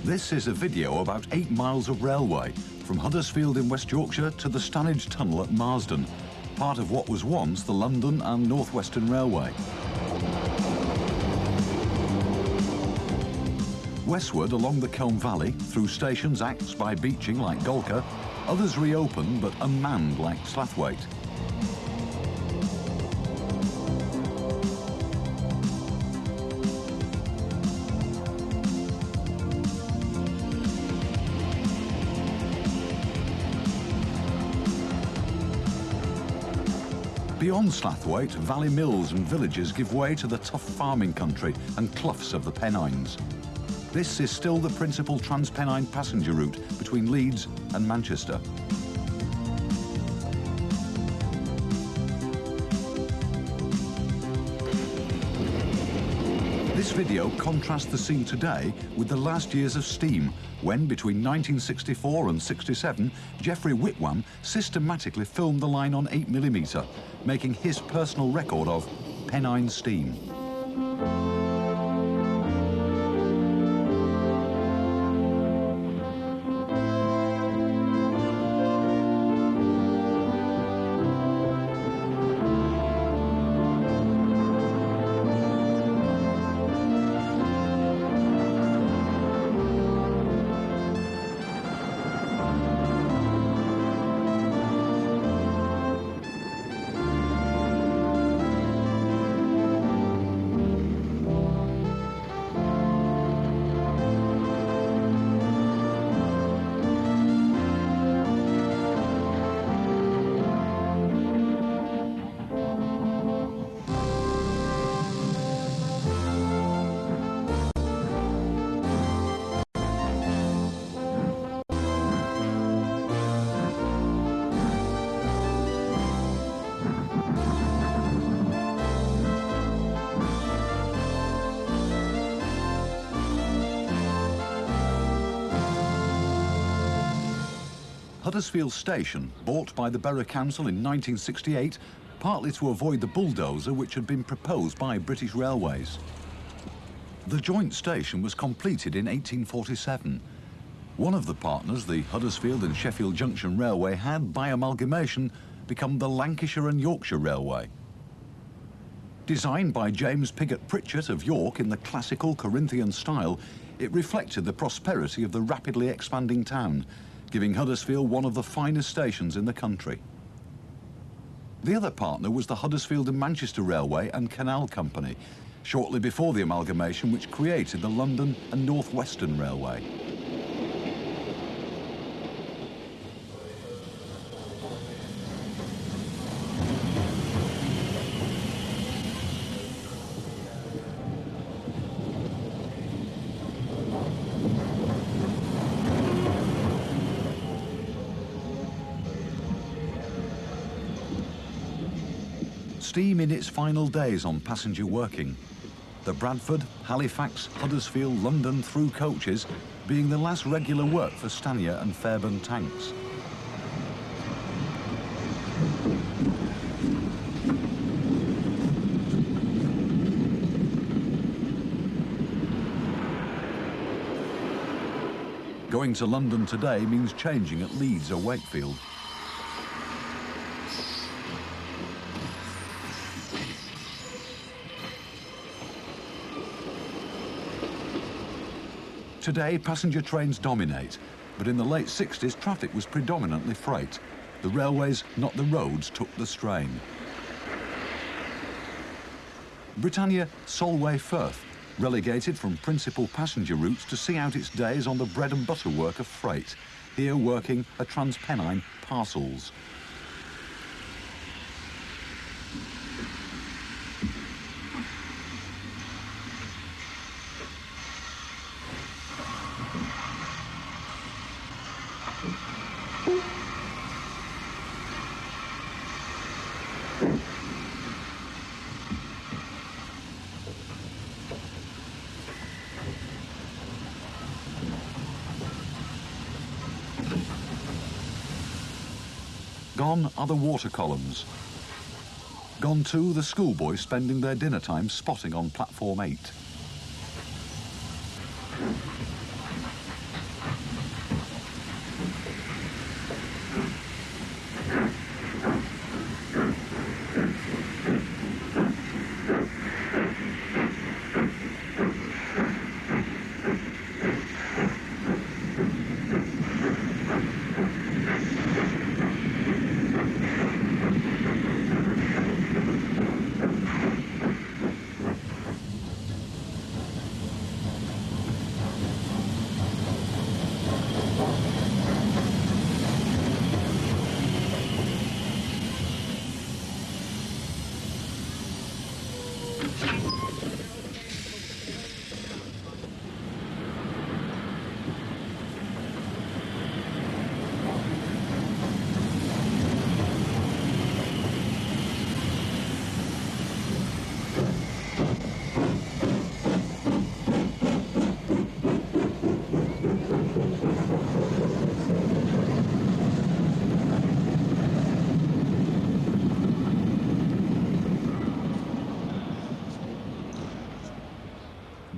This is a video about 8 miles of railway from Huddersfield in West Yorkshire to the Stanage Tunnel at Marsden, part of what was once the London and North Western Railway. Westward along the Colne Valley, through stations axed by beaching like Golka, others reopened but unmanned like Slathwaite. Beyond Slathwaite, valley mills and villages give way to the tough farming country and cloughs of the Penines. This is still the principal Trans-Pennine passenger route between Leeds and Manchester. This video contrasts the scene today with the last years of steam, when between 1964 and 67, Geoffrey Whitwam systematically filmed the line on 8mm, making his personal record of Penine Steam. Huddersfield Station, bought by the Borough Council in 1968, partly to avoid the bulldozer which had been proposed by British Railways. The joint station was completed in 1847. One of the partners, the Huddersfield and Sheffield Junction Railway, had, by amalgamation, become the Lancashire and Yorkshire Railway. Designed by James Pigott Pritchett of York in the classical Corinthian style, it reflected the prosperity of the rapidly expanding town, giving Huddersfield one of the finest stations in the country. The other partner was the Huddersfield and Manchester Railway and Canal Company, shortly before the amalgamation which created the London and North Western Railway. Steam in its final days on passenger working. The Bradford, Halifax, Huddersfield, London through coaches being the last regular work for Stanier and Fairburn tanks. Going to London today means changing at Leeds or Wakefield. Today, passenger trains dominate, but in the late 60s, traffic was predominantly freight. The railways, not the roads, took the strain. Britannia Solway Firth, relegated from principal passenger routes to see out its days on the bread and butter work of freight, here working a Trans-Pennine parcels. Gone are the water columns. Gone too the schoolboys spending their dinner time spotting on platform 8.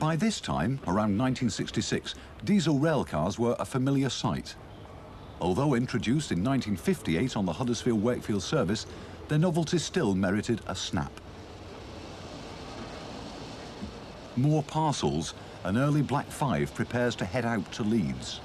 By this time, around 1966, diesel railcars were a familiar sight. Although introduced in 1958 on the Huddersfield-Wakefield service, their novelty still merited a snap. More parcels, an early Black 5 prepares to head out to Leeds.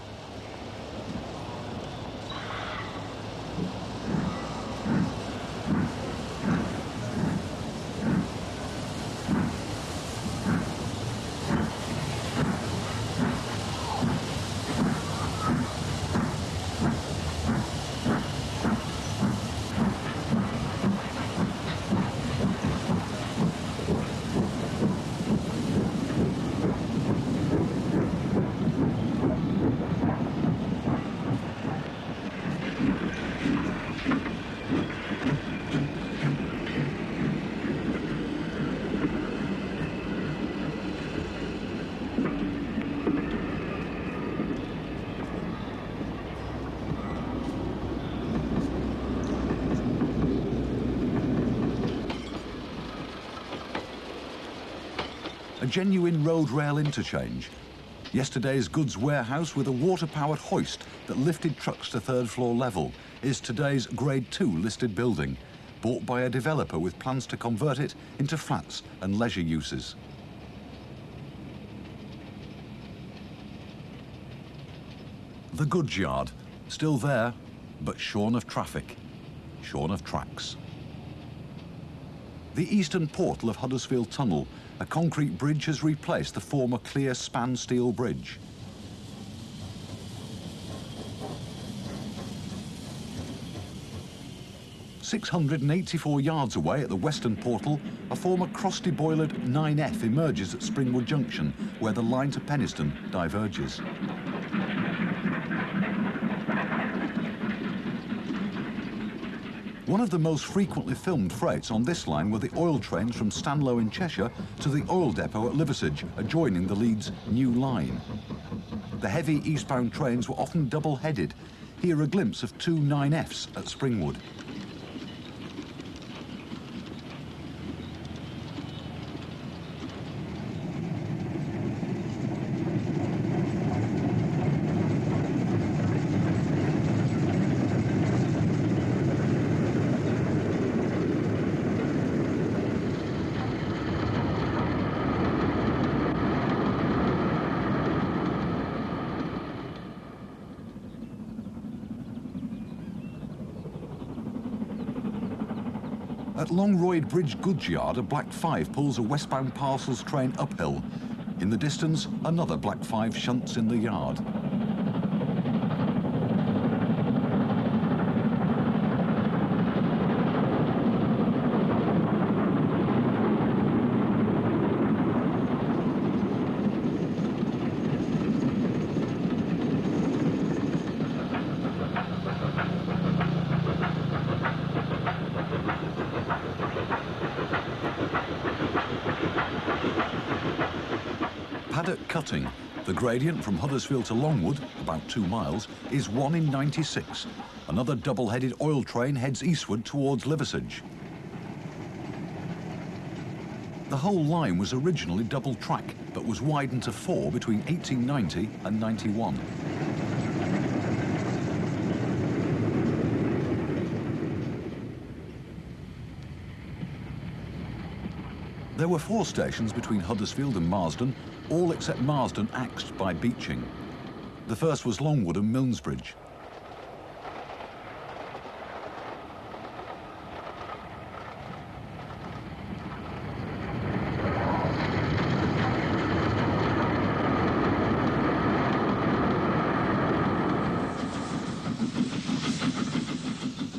A genuine road rail interchange. Yesterday's goods warehouse with a water-powered hoist that lifted trucks to third floor level is today's Grade 2 listed building, bought by a developer with plans to convert it into flats and leisure uses. The goods yard, still there, but shorn of traffic, shorn of tracks. The eastern portal of Huddersfield Tunnel, a concrete bridge has replaced the former clear span steel bridge. "684 yards away at the western portal, a former cross-deboilered 9F emerges at Springwood Junction, where the line to Penistone diverges. One of the most frequently filmed freights on this line were the oil trains from Stanlow in Cheshire to the oil depot at Liversedge, adjoining the Leeds New Line. The heavy eastbound trains were often double-headed. Here a glimpse of two 9Fs at Springwood. At Longroyd Bridge goods yard, a Black 5 pulls a westbound parcels train uphill. In the distance, another Black 5 shunts in the yard. Paddock cutting. The gradient from Huddersfield to Longwood, about 2 miles, is 1 in 96. Another double-headed oil train heads eastward towards Liversedge. The whole line was originally double track, but was widened to 4 between 1890 and 91. There were 4 stations between Huddersfield and Marsden, all except Marsden axed by beaching. The first was Longwood and Milnesbridge.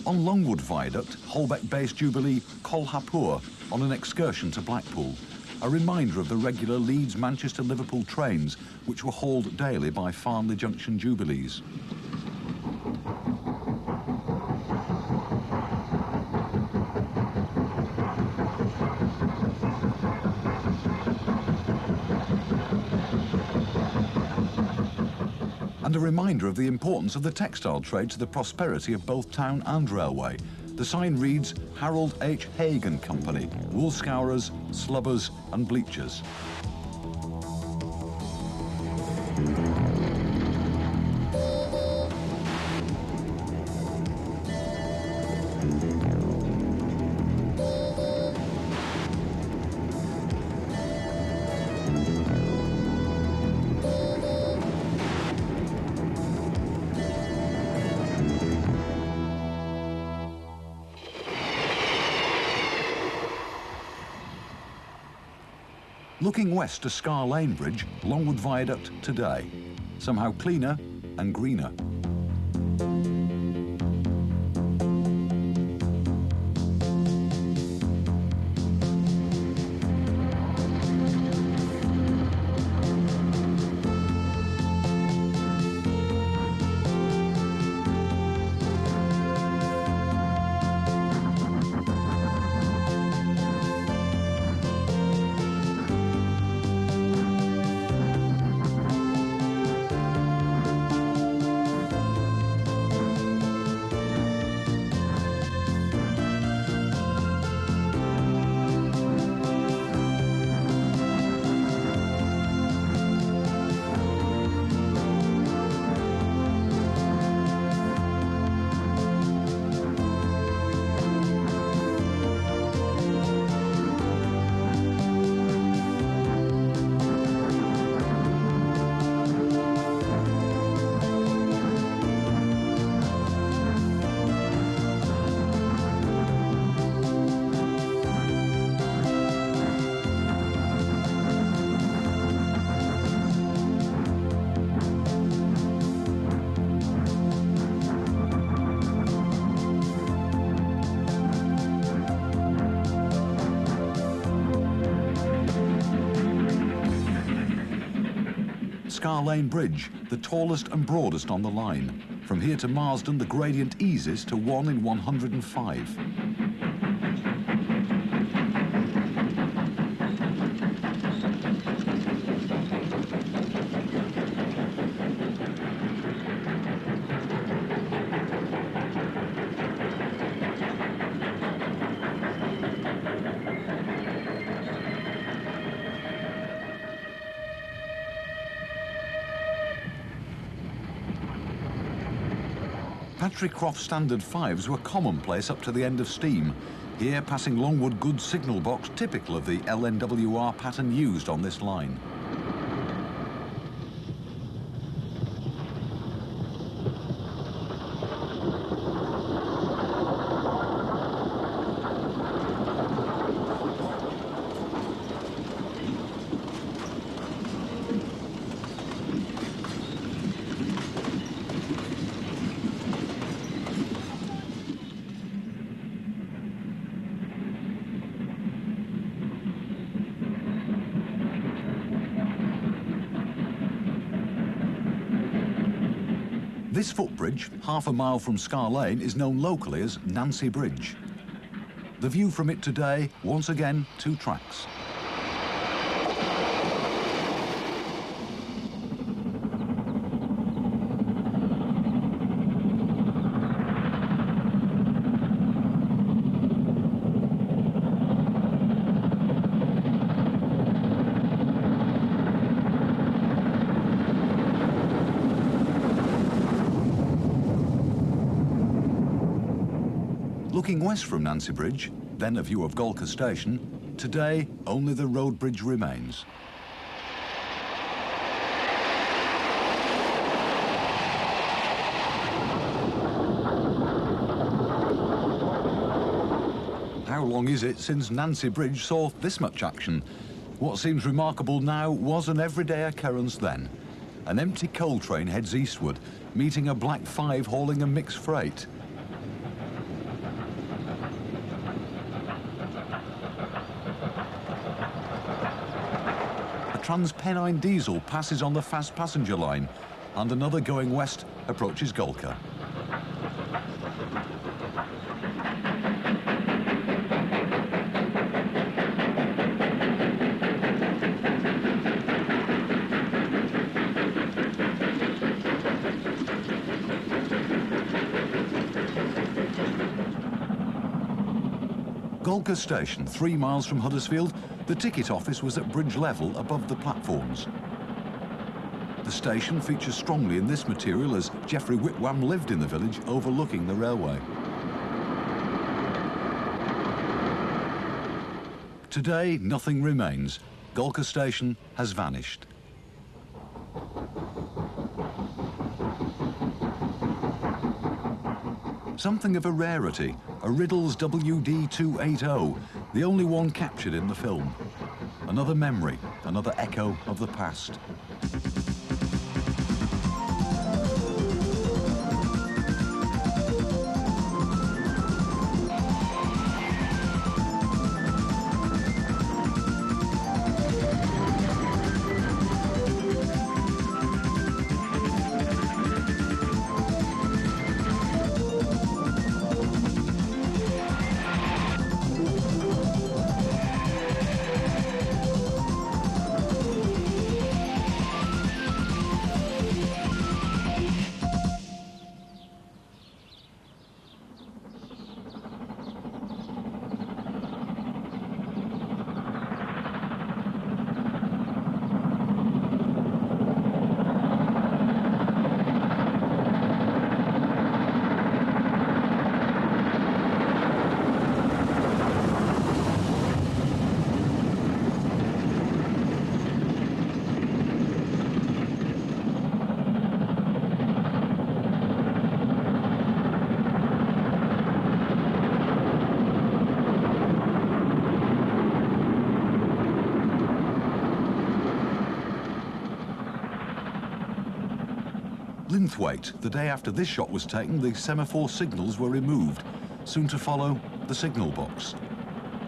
On Longwood Viaduct, Holbeck-based Jubilee Kolhapur on an excursion to Blackpool, a reminder of the regular Leeds-Manchester-Liverpool trains which were hauled daily by Farnley Junction Jubilees. And a reminder of the importance of the textile trade to the prosperity of both town and railway. The sign reads Harold H. Haig and Company, wool scourers, slubbers and bleachers. Looking west to Scar Lane Bridge, Longwood Viaduct today. Somehow cleaner and greener. Scar Lane Bridge, the tallest and broadest on the line. From here to Marsden, the gradient eases to 1 in 105. Patrick Croft Standard 5s were commonplace up to the end of steam. Here, passing Longwood goods signal box, typical of the LNWR pattern used on this line. This footbridge, half a mile from Scar Lane, is known locally as Nancy Bridge. The view from it today, once again, 2 tracks. Looking west from Nancy Bridge, then a view of Golka Station, today only the road bridge remains. How long is it since Nancy Bridge saw this much action? What seems remarkable now was an everyday occurrence then. An empty coal train heads eastward, meeting a black 5 hauling a mixed freight. Penine diesel passes on the fast passenger line, and another going west approaches Golka. Golka Station, 3 miles from Huddersfield, the ticket office was at bridge level above the platforms. The station features strongly in this material as Geoffrey Whitwam lived in the village overlooking the railway. Today, nothing remains. Golka Station has vanished. Something of a rarity, a Riddle's WD-280, the only one captured in the film. Another memory, another echo of the past. Linthwaite, the day after this shot was taken, the semaphore signals were removed. Soon to follow, the signal box.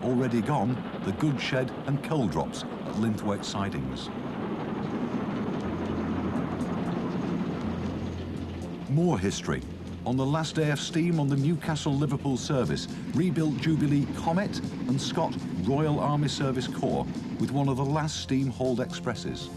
Already gone, the goods shed and coal drops at Linthwaite sidings. More history. On the last day of steam on the Newcastle-Liverpool service, rebuilt Jubilee Comet and Scott Royal Army Service Corps with one of the last steam-hauled expresses.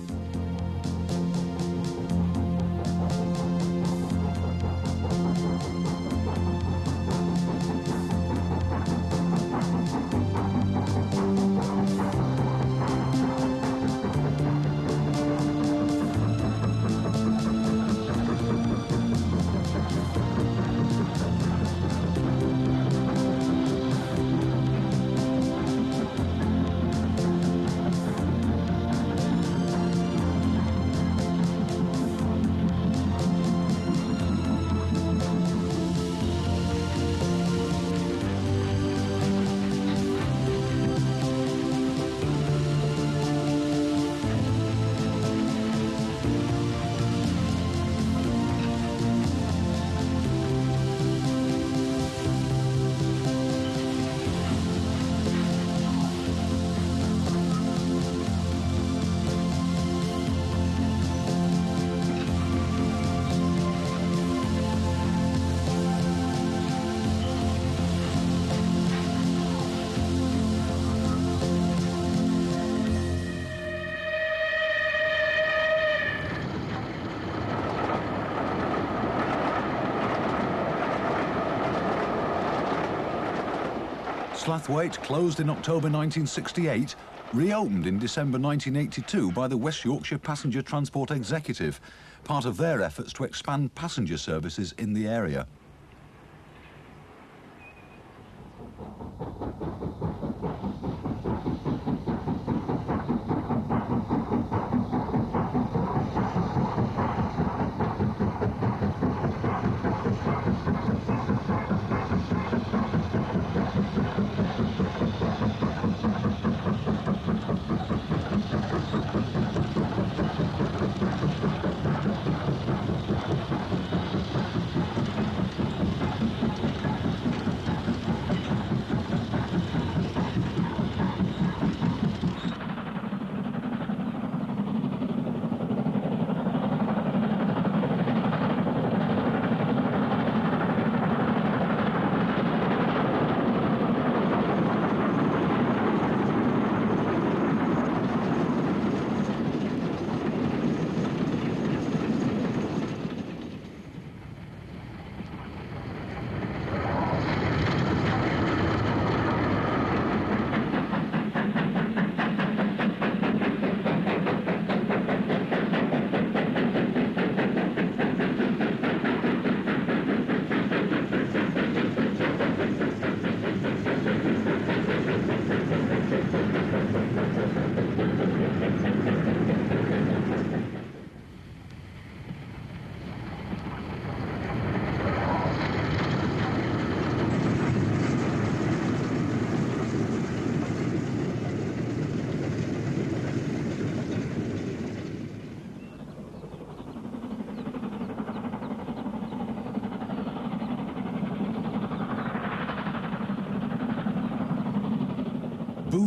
Slathwaite, closed in October 1968, reopened in December 1982 by the West Yorkshire Passenger Transport Executive, part of their efforts to expand passenger services in the area.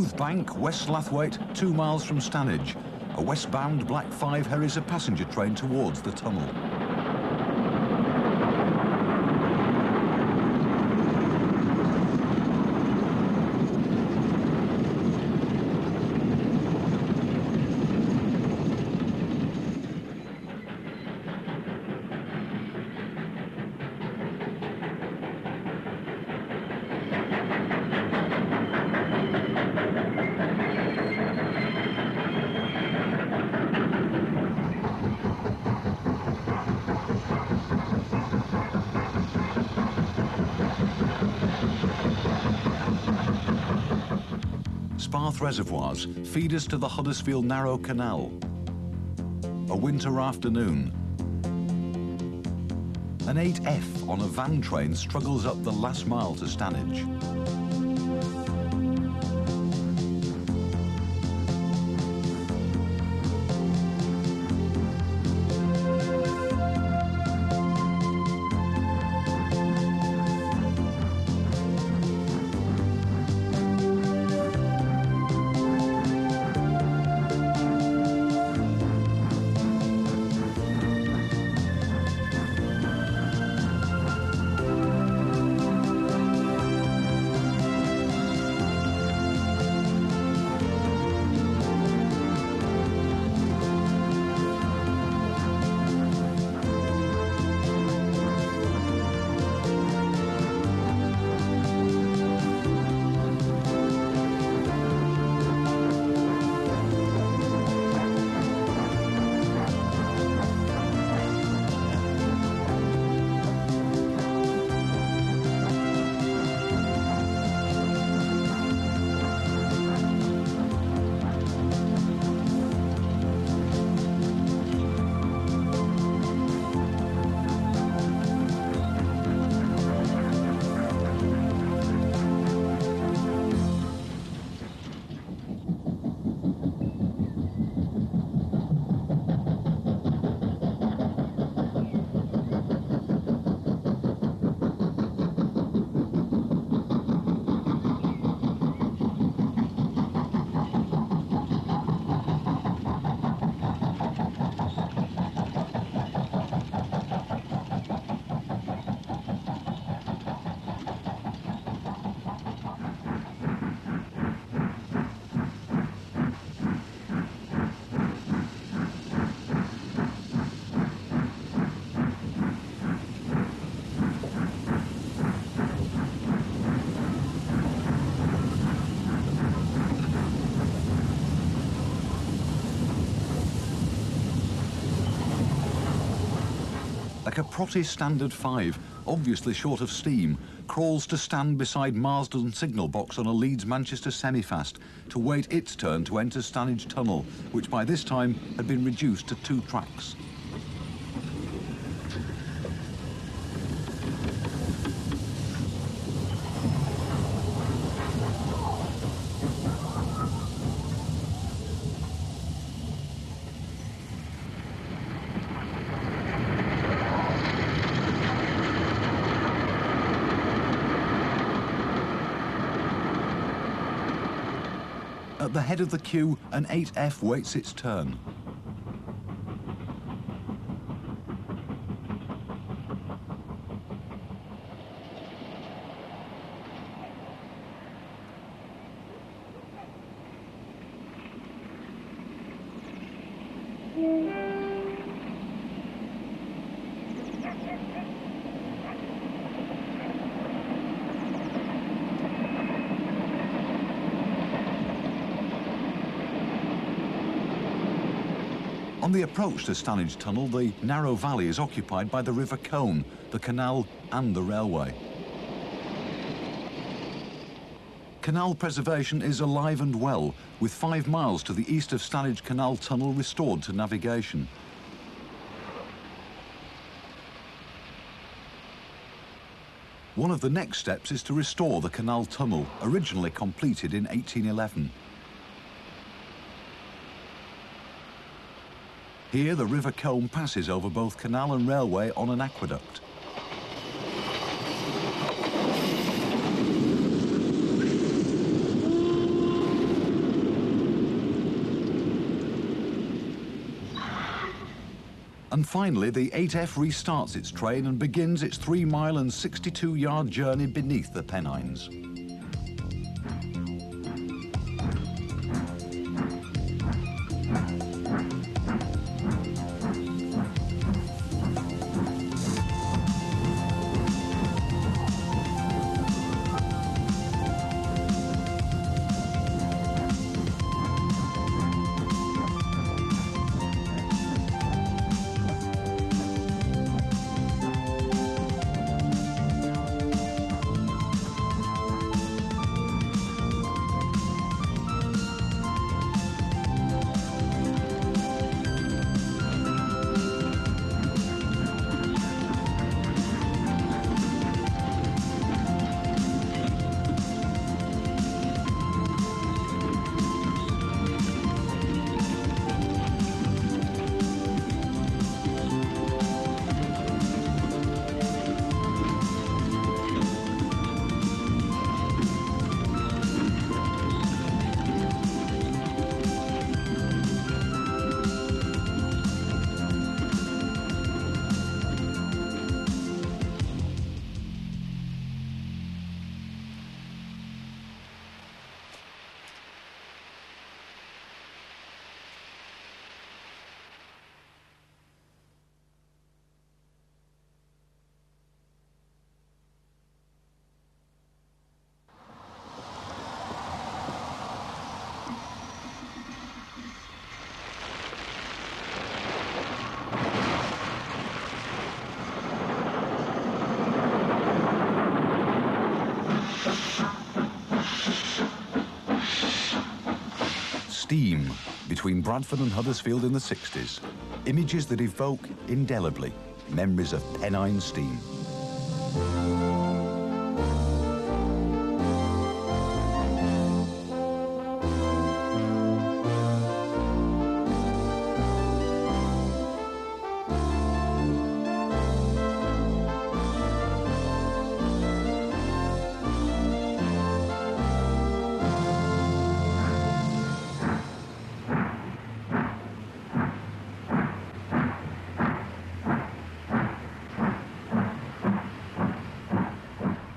Booth Bank, West Lathwaite, 2 miles from Stanage. A westbound Black 5 hurries a passenger train towards the tunnel. Sparth reservoirs feed us to the Huddersfield Narrow Canal. A winter afternoon. An 8F on a van train struggles up the last mile to Stanage. A Caprotti Standard 5, obviously short of steam, crawls to stand beside Marsden signal box on a Leeds-Manchester semi-fast to wait its turn to enter Stanage Tunnel, which by this time had been reduced to 2 tracks. At the head of the queue, an 8F waits its turn. On the approach to Stanage Tunnel, the narrow valley is occupied by the River Colne, the canal and the railway. Canal preservation is alive and well, with 5 miles to the east of Stanage Canal Tunnel restored to navigation. One of the next steps is to restore the canal tunnel, originally completed in 1811. Here, the River Colne passes over both canal and railway on an aqueduct. And finally, the 8F restarts its train and begins its 3-mile and 62-yard journey beneath the Penines. Steam between Bradford and Huddersfield in the 60s. Images that evoke indelibly memories of Penine Steam.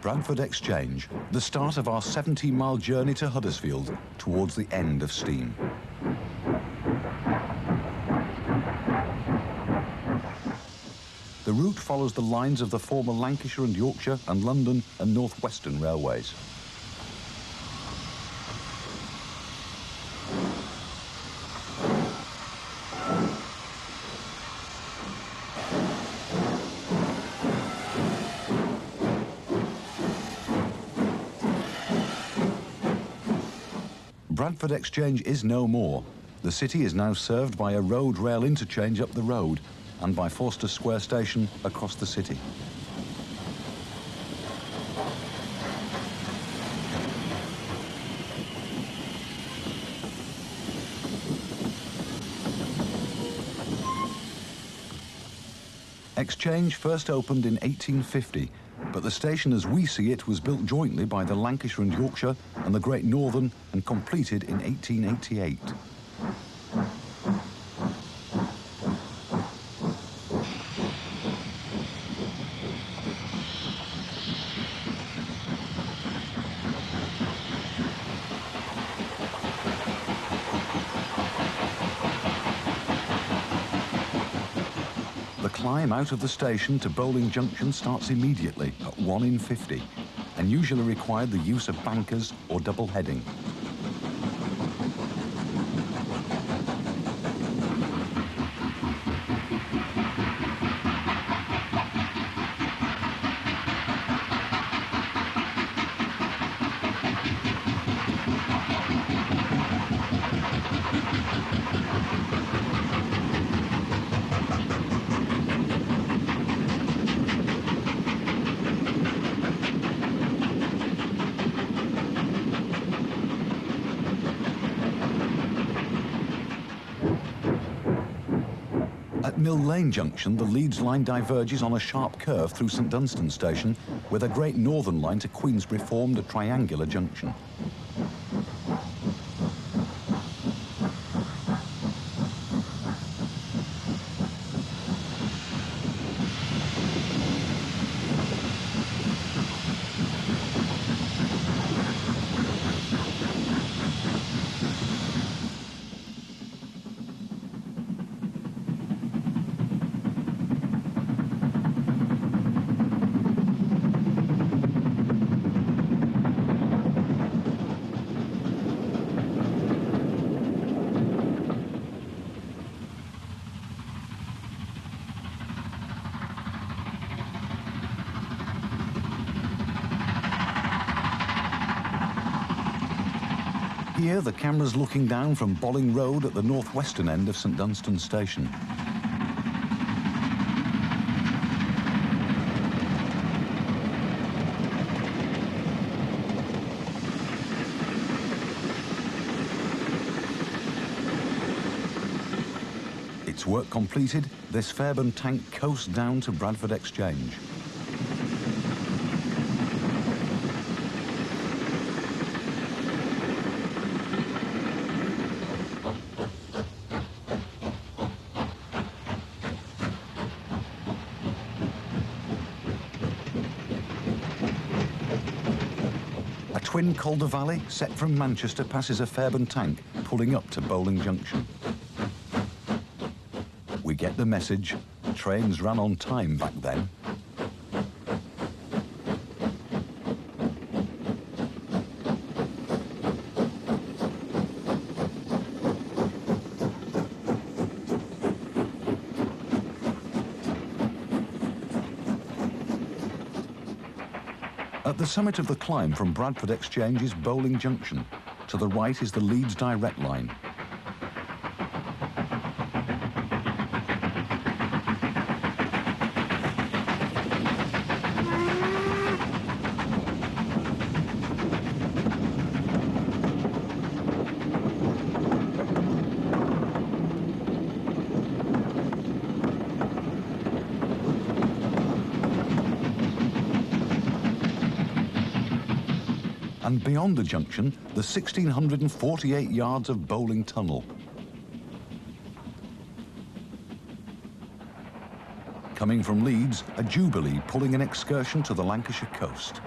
Bradford Exchange, the start of our 17-mile journey to Huddersfield towards the end of Steam. The route follows the lines of the former Lancashire and Yorkshire and London and North Western railways. Bradford Exchange is no more. The city is now served by a road rail interchange up the road and by Forster Square Station across the city. Exchange first opened in 1850, but the station as we see it was built jointly by the Lancashire and Yorkshire and the Great Northern and completed in 1888. The climb out of the station to Bowling Junction starts immediately at 1 in 50 and usually required the use of bankers or double heading. At Mill Lane Junction, the Leeds line diverges on a sharp curve through St Dunstan Station, with a Great Northern line to Queensbury formed a triangular junction. Here, the camera's looking down from Bolling Road at the northwestern end of St Dunstan Station. Its work completed, this Fairburn tank coasts down to Bradford Exchange. A twin Calder Valley, set from Manchester, passes a Fairburn tank pulling up to Bowling Junction. We get the message. Trains ran on time back then. At the summit of the climb from Bradford Exchange is Bowling Junction. To the right is the Leeds Direct Line. And beyond the junction, the 1,648 yards of Bowling Tunnel. Coming from Leeds, a Jubilee pulling an excursion to the Lancashire coast.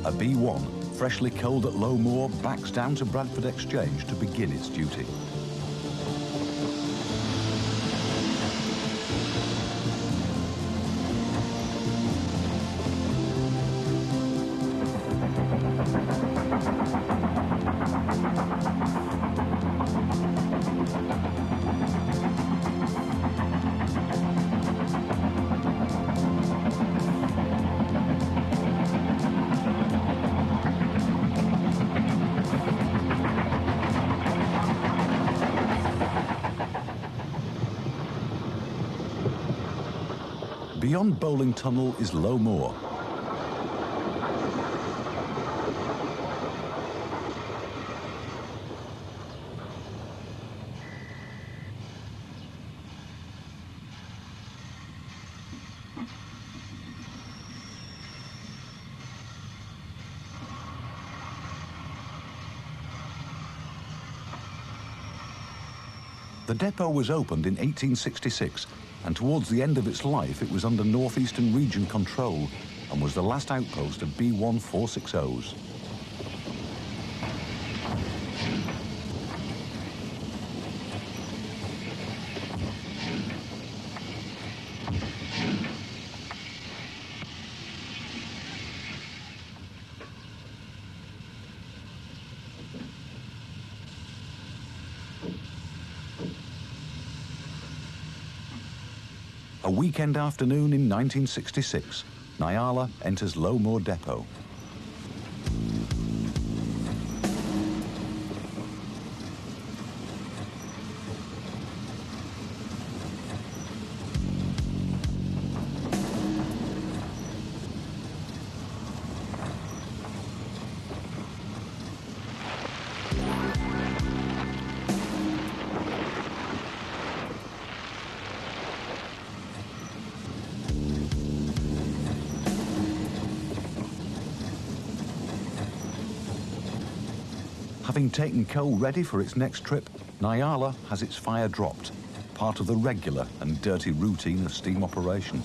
A B1, freshly coaled at Low Moor, backs down to Bradford Exchange to begin its duty. Beyond Bowling Tunnel is Low Moor. The depot was opened in 1866, and towards the end of its life it was under North Eastern Region control and was the last outpost of B1 460s. weekend afternoon in 1966, Nyala enters Lowmoor Depot. Having taken coal ready for its next trip, Nyala has its fire dropped, part of the regular and dirty routine of steam operation.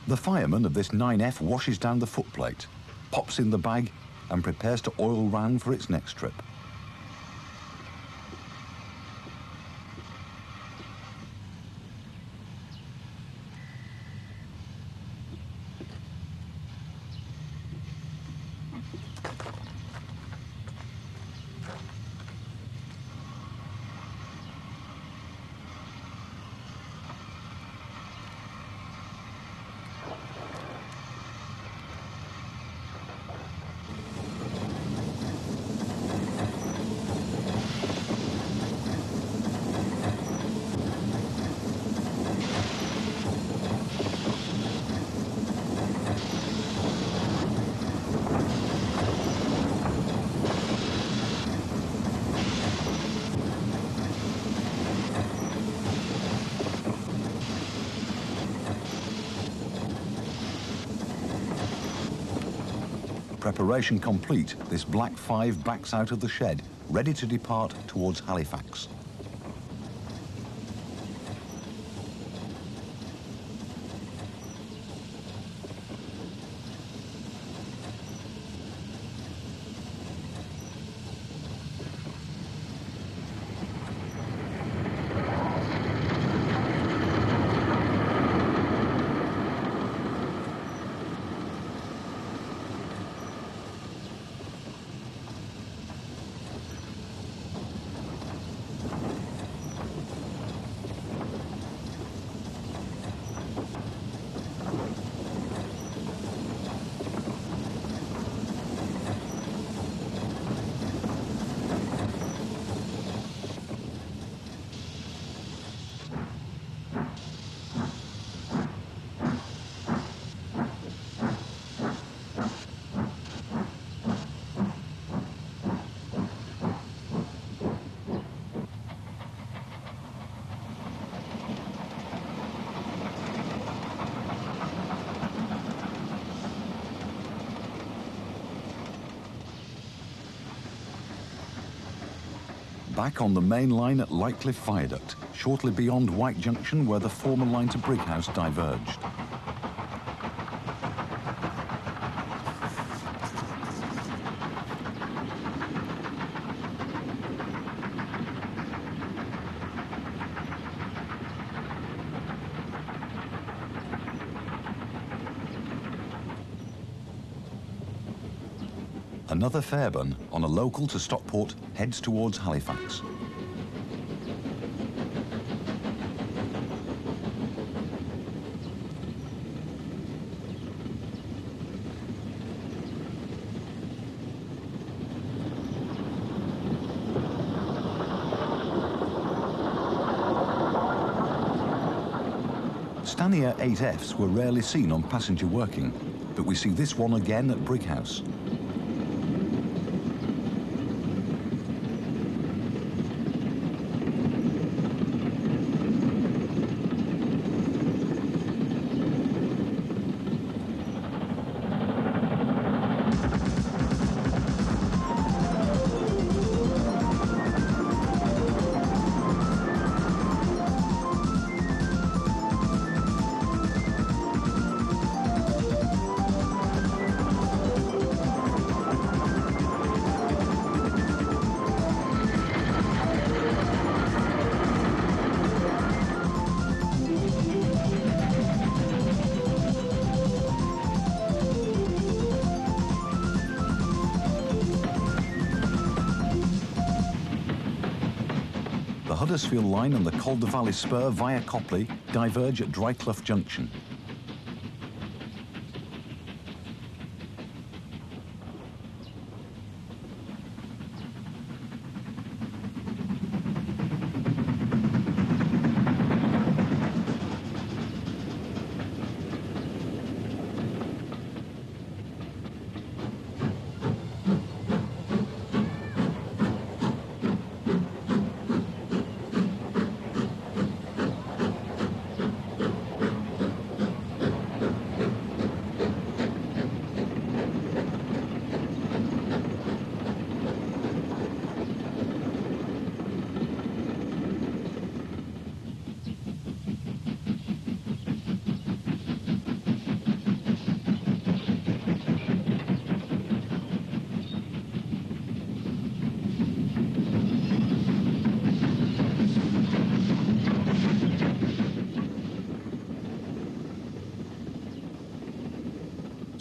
The fireman of this 9F washes down the footplate, pops in the bag and prepares to oil round for its next trip. Preparation complete, this Black 5 backs out of the shed, ready to depart towards Halifax. Back on the main line at Lightcliffe Viaduct, shortly beyond White Junction where the former line to Brighouse diverged. Another fairbun on a local to Stockport heads towards Halifax. Stanier 8Fs were rarely seen on passenger working, but we see this one again at Brighouse. The Huddersfield line and the Calder Valley spur via Copley diverge at Dryclough Junction.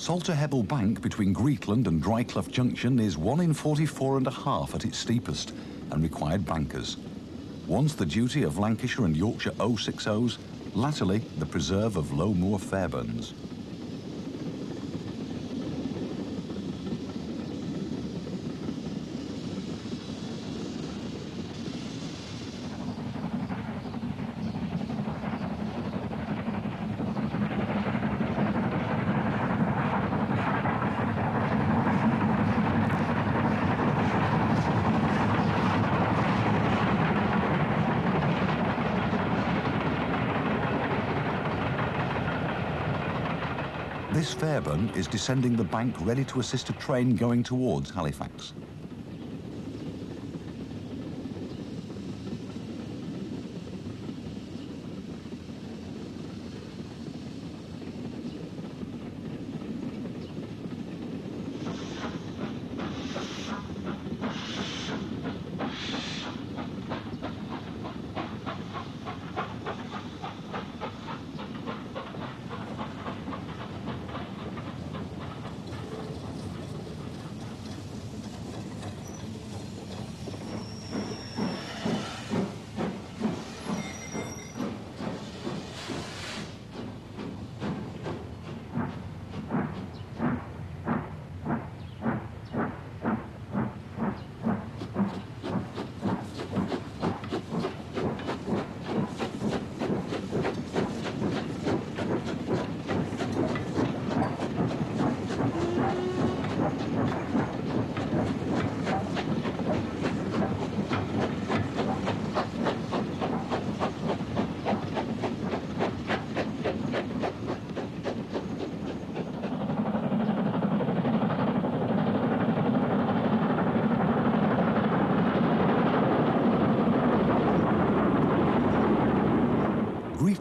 Salter Hebble Bank between Greetland and Dryclough Junction is 1 in 44.5 at its steepest and required bankers. Once the duty of Lancashire and Yorkshire 060s, latterly the preserve of Low Moor Fairburns. This Fairburn is descending the bank ready to assist a train going towards Halifax.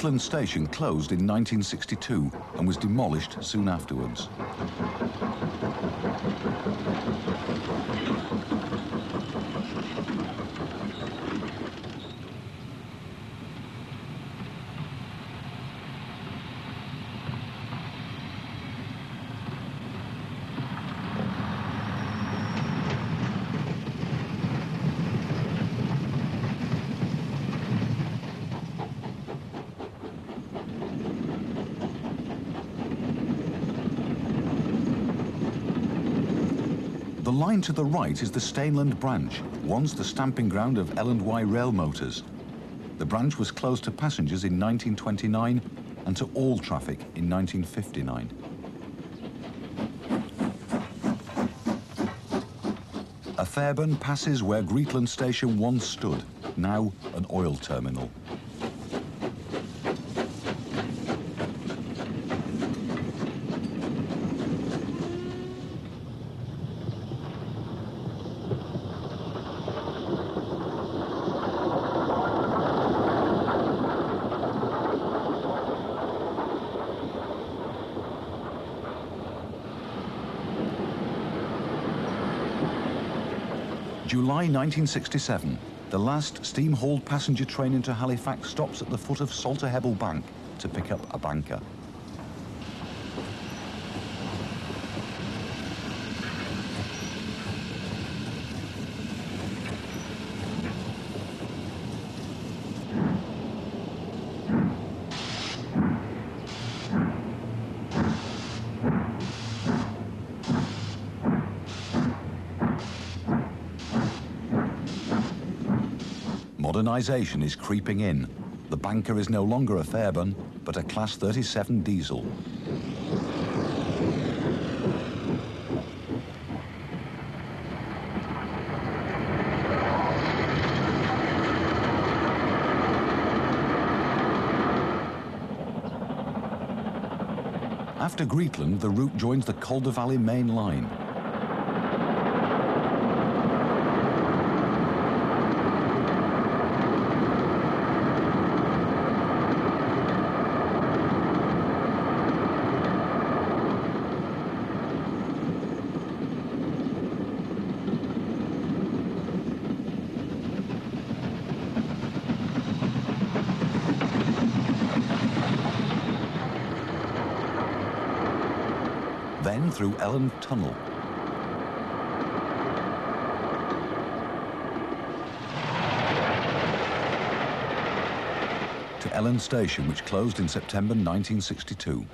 Greetland Station closed in 1962 and was demolished soon afterwards. The line to the right is the Stainland branch, once the stamping ground of L&Y Rail Motors. The branch was closed to passengers in 1929 and to all traffic in 1959. A fairburn passes where Greetland Station once stood, now an oil terminal. July 1967, the last steam-hauled passenger train into Halifax stops at the foot of Salter Hebble Bank to pick up a banker. Modernisation is creeping in. The banker is no longer a fairburn, but a Class 37 diesel. After Greetland, the route joins the Calder Valley main line. Then through Elland Tunnel. To Elland Station, which closed in September 1962.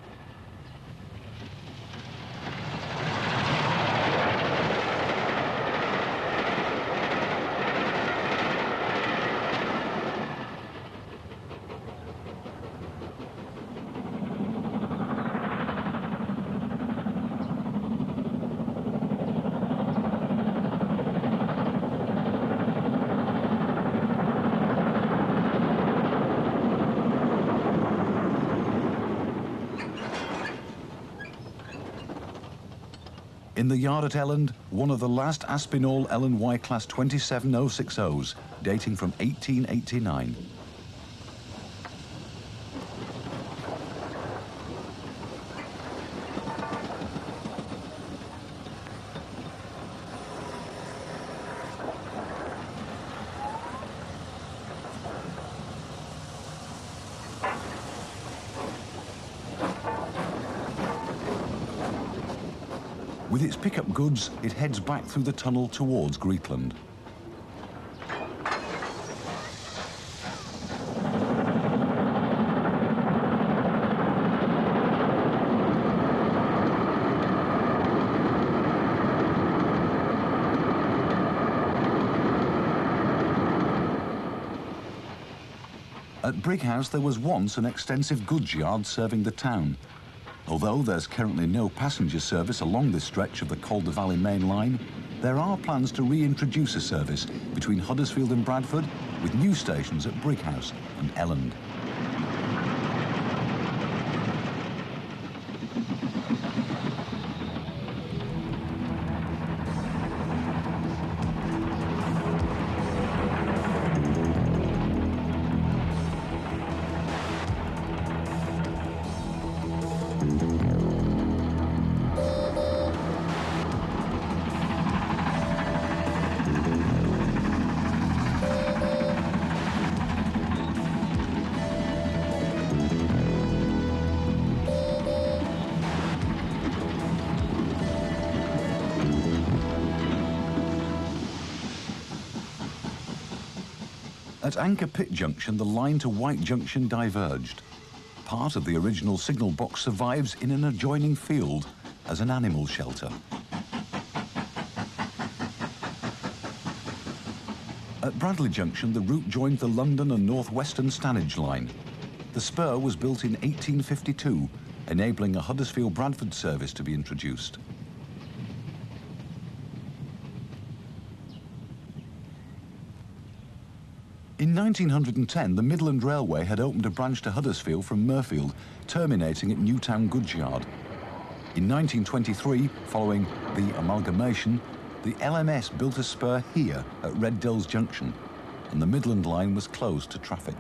In the yard at Elland, one of the last Aspinall L&Y Class 27060s, dating from 1889. With its pickup goods, it heads back through the tunnel towards Greetland. At Brighouse, there was once an extensive goods yard serving the town. Although there's currently no passenger service along this stretch of the Calder Valley main line, there are plans to reintroduce a service between Huddersfield and Bradford, with new stations at Brighouse and Elland. At Anchor Pit Junction, the line to White Junction diverged. Part of the original signal box survives in an adjoining field as an animal shelter. At Bradley Junction, the route joined the London and North Western Stanage line. The spur was built in 1852, enabling a Huddersfield-Bradford service to be introduced. In 1910, the Midland Railway had opened a branch to Huddersfield from Mirfield, terminating at Newtown Goods Yard. In 1923, following the amalgamation, the LMS built a spur here at Red Dills Junction, and the Midland line was closed to traffic.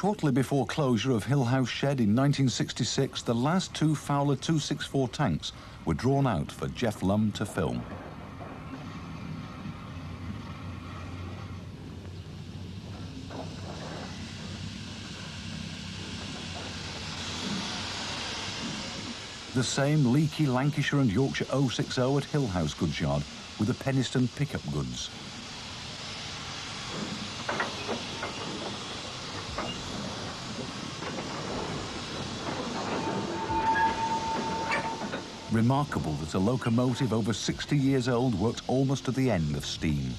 Shortly before closure of Hill House Shed in 1966, the last two Fowler 264 tanks were drawn out for Jeff Lum to film. The same leaky Lancashire and Yorkshire 060 at Hill House Goods Yard with the Penistone pickup goods. Remarkable that a locomotive over 60 years old worked almost to the end of steam.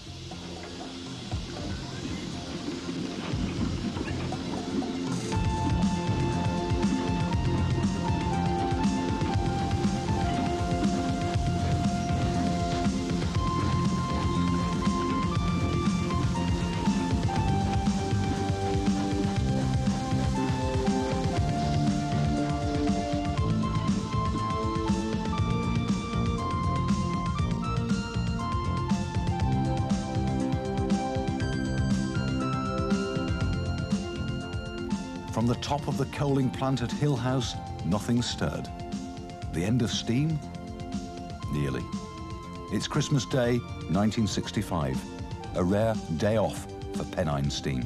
From the top of the coaling plant at Hill House, nothing stirred. The end of steam? Nearly. It's Christmas Day, 1965. A rare day off for Penine Steam.